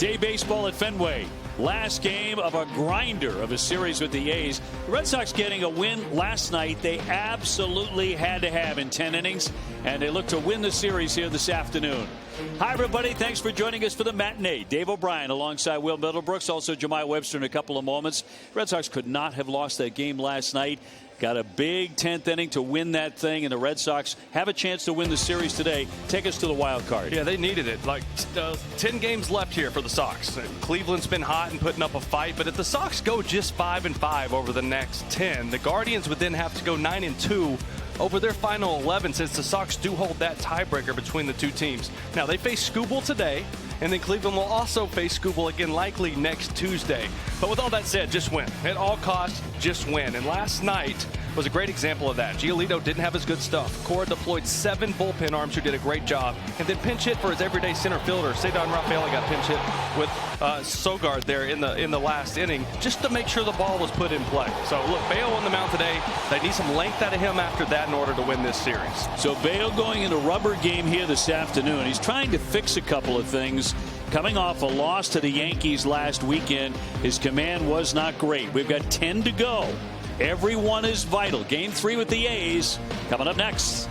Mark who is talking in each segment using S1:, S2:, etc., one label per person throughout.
S1: Day baseball at Fenway. Last game of a grinder of a series with the A's. The Red Sox getting a win last night they absolutely had to have in 10 innings, and they look to win the series here this afternoon. Hi, everybody. Thanks for joining us for the matinee. Dave O'Brien alongside Will Middlebrooks, also Jemai Webster in a couple of moments. Red Sox could not have lost that game last night. Got a big 10th inning to win that thing, and the Red Sox have a chance to win the series today. Take us to the wild card.
S2: Yeah, they needed it. Like 10 games left here for the Sox. Cleveland's been hot and putting up a fight, but if the Sox go just 5-5 over the next 10, the Guardians would then have to go 9-2 over their final 11, since the Sox do hold that tiebreaker between the two teams. Now, they face Skubal today, and then Cleveland will also face Skubal again likely next Tuesday. But with all that said, just win. At all costs, just win. And last night was a great example of that. Giolito didn't have his good stuff. Cora deployed 7 bullpen arms who did a great job, and then pinch hit for his everyday center fielder. Cedar Rafaela got pinch hit with Sogard there in the last inning, just to make sure the ball was put in play. So look, Bayo on the mound today. They need some length out of him after that in order to win this series.
S1: So Bayo going in a rubber game here this afternoon. He's trying to fix a couple of things. Coming off a loss to the Yankees last weekend, his command was not great. We've got 10 to go. Everyone is vital. Game 3 with the A's coming up next.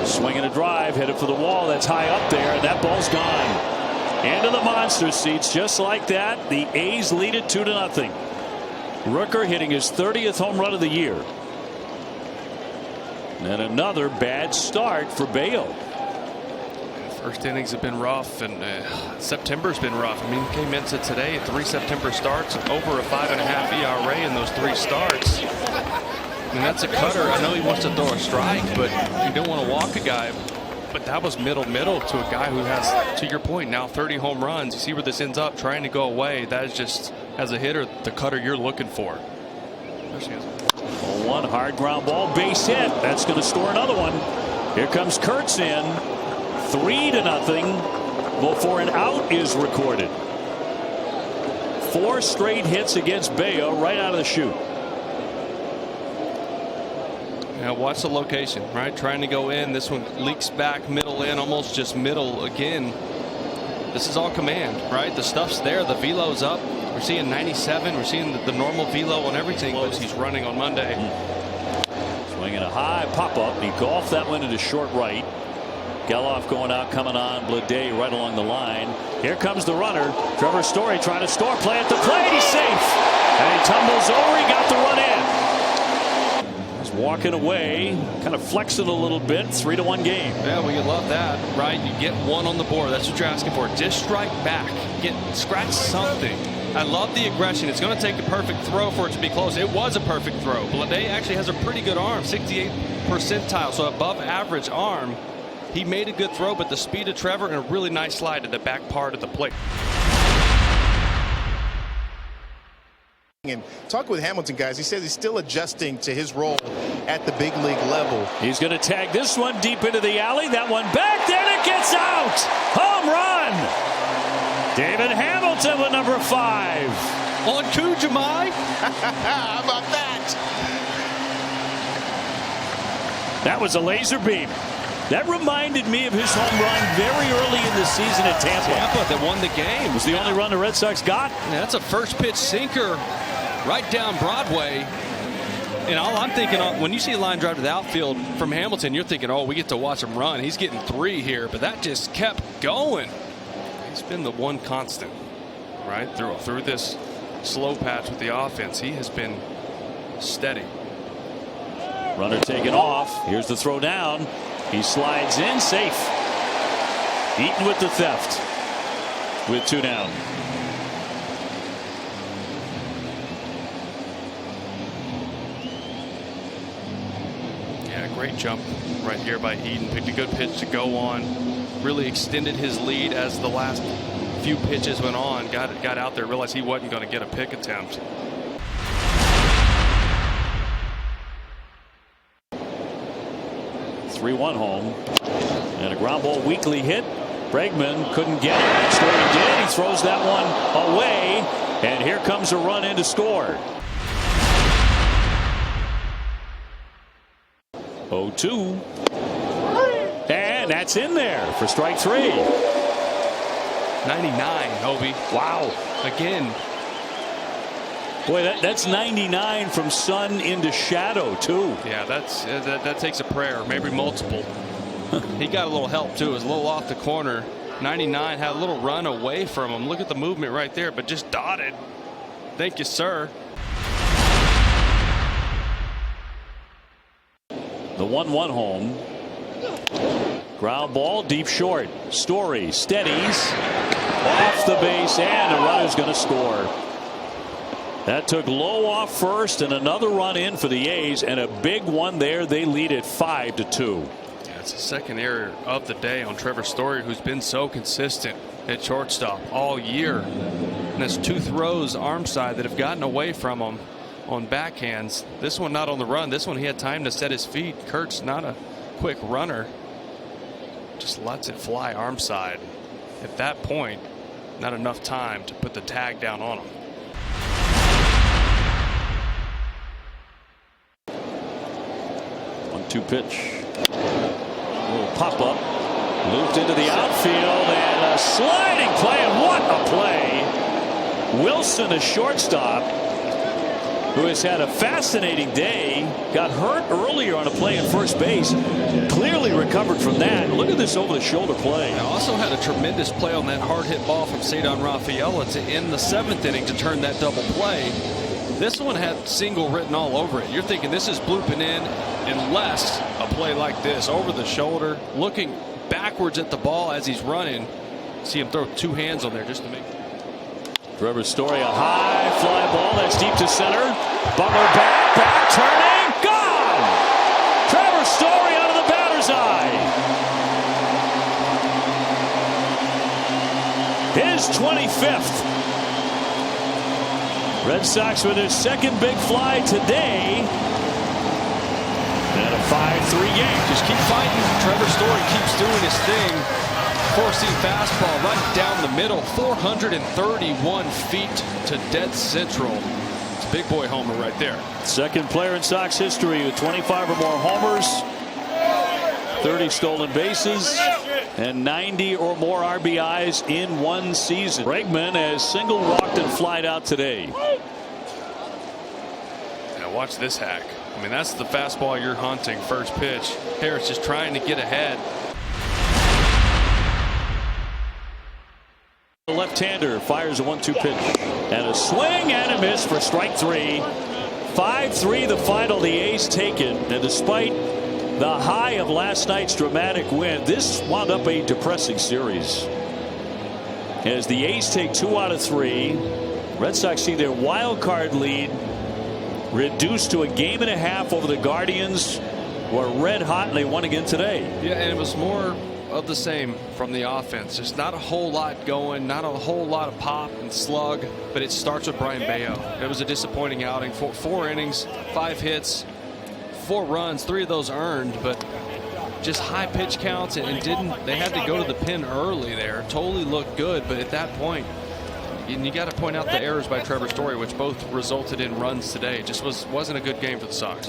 S1: Swinging a drive, headed for the wall. That's high up there, and that ball's gone. Into the monster seats, just like that. The A's lead it 2-0. Rooker hitting his 30th home run of the year. And another bad start for Bayo.
S2: First innings have been rough, and September's been rough. I mean, he came into today 3 September starts, over a 5.5 ERA in those 3 starts. I mean, that's a cutter. I know he wants to throw a strike, but you don't want to walk a guy. But that was middle to a guy who has, to your point, now 30 home runs. You see where this ends up, trying to go away. That is just, as a hitter, the cutter you're looking for. There she is.
S1: 0-1 hard ground ball, base hit. That's going to score another one. Here comes Kurtz in. 3-0 before an out is recorded. 4 straight hits against Bayo right out of the chute.
S2: Now watch the location, right? Trying to go in. This one leaks back, middle in, almost just middle again. This is all command, right? The stuff's there. The velo's up. We're seeing 97. We're seeing the normal velo and everything, but he's running on Monday.
S1: Swinging a high pop-up. He golfed that one into short right. Geloff going out, coming on. Bleday right along the line. Here comes the runner. Trevor Story trying to store play at the plate. He's safe. And he tumbles over. He got the run in. He's walking away, kind of flexing a little bit. 3-1 game.
S2: Yeah, well, you love that, right? You get 1 on the board. That's what you're asking for. Just strike back. Scratch something. I love the aggression. It's going to take a perfect throw for it to be close. It was a perfect throw. Bleday actually has a pretty good arm, 68th percentile, so above average arm. He made a good throw, but the speed of Trevor and a really nice slide to the back part of the plate.
S3: And talk with Hamilton, guys. He says he's still adjusting to his role at the big league level.
S1: He's going to tag this one deep into the alley. That one back. Then it gets out. Home run. David Hamilton with number 5.
S2: On Kujamai.
S3: How about that?
S1: That was a laser beam. That reminded me of his home run very early in the season at Tampa.
S2: That won the game.
S1: It was the only run the Red Sox got.
S2: Yeah, that's a first pitch sinker right down Broadway. And all I'm thinking, when you see a line drive to the outfield from Hamilton, you're thinking, oh, we get to watch him run. He's getting 3 here, but that just kept going. He's been the one constant, right, through this slow patch with the offense. He has been steady.
S1: Runner taken off. Here's the throw down. He slides in, safe. Eaton with the theft. With 2 down.
S2: Yeah, great jump right here by Eaton. Picked a good pitch to go on. Really extended his lead as the last few pitches went on. Got out there, realized he wasn't going to get a pick attempt.
S1: .3-1 home. And a ground ball weakly hit. Bregman couldn't get it. Story did. He throws that one away. And here comes a run in to score. 0-2. And that's in there for strike 3.
S2: 99, Hobie.
S1: Wow.
S2: Again.
S1: Boy, that's 99 from sun into shadow, too.
S2: Yeah, that takes a prayer, maybe multiple. He got a little help, too. It was a little off the corner. 99 had a little run away from him. Look at the movement right there, but just dotted. Thank you, sir.
S1: The 1-1 home. Ground ball, deep short. Story steadies. Off the base, and the runner's going to score. That took Lowe off first, and another run in for the A's, and a big one there. They lead it 5-2.
S2: Yeah, it's the second error of the day on Trevor Story, who's been so consistent at shortstop all year. And that's 2 throws arm side that have gotten away from him on backhands. This one not on the run. This one he had time to set his feet. Kurt's not a quick runner. Just lets it fly arm side. At that point, not enough time to put the tag down on him.
S1: 1-2 pitch. A little pop up. Looped into the outfield, and a sliding play, and what a play. Wilson, a shortstop, who has had a fascinating day, got hurt earlier on a play in first base, clearly recovered from that. Look at this over the shoulder play.
S2: I also had a tremendous play on that hard hit ball from Cedon Rafaela to end the 7th inning to turn that double play. This one had single written all over it. You're thinking this is blooping in unless a play like this over the shoulder, looking backwards at the ball as he's running. See him throw 2 hands on there just to make.
S1: Trevor Story, a high fly ball that's deep to center. Butler back turning, gone. Trevor Story out of the batter's eye. His 25th. Red Sox with their second big fly today. And a 5-3 game.
S2: Just keep fighting. Trevor Story keeps doing his thing. Four-seam fastball right down the middle. 431 feet to dead central. It's a big boy homer right there.
S1: Second player in Sox history with 25 or more homers, 30 stolen bases, and 90 or more RBIs in one season. Pregame has single walked and flied out today.
S2: Now watch this hack. I mean, that's the fastball you're hunting. First pitch. Harris just trying to get ahead.
S1: The left-hander fires a 1-2 pitch, and a swing and a miss for strike 3. 5-3 the final. The A's take it, and despite the high of last night's dramatic win, this wound up a depressing series. As the A's take 2 out of 3, Red Sox see their wild card lead reduced to a game and a half over the Guardians, who are red hot, and they won again today.
S2: Yeah, and it was more of the same from the offense. There's not a whole lot going, not a whole lot of pop and slug, but it starts with Brian Bayo. It was a disappointing outing. 4 innings, 5 hits, 4 runs, 3 of those earned, but just high pitch counts, and they had to go to the pin early there. Totally looked good, but at that point, and you got to point out the errors by Trevor Story, which both resulted in runs today. It just wasn't a good game for the Sox.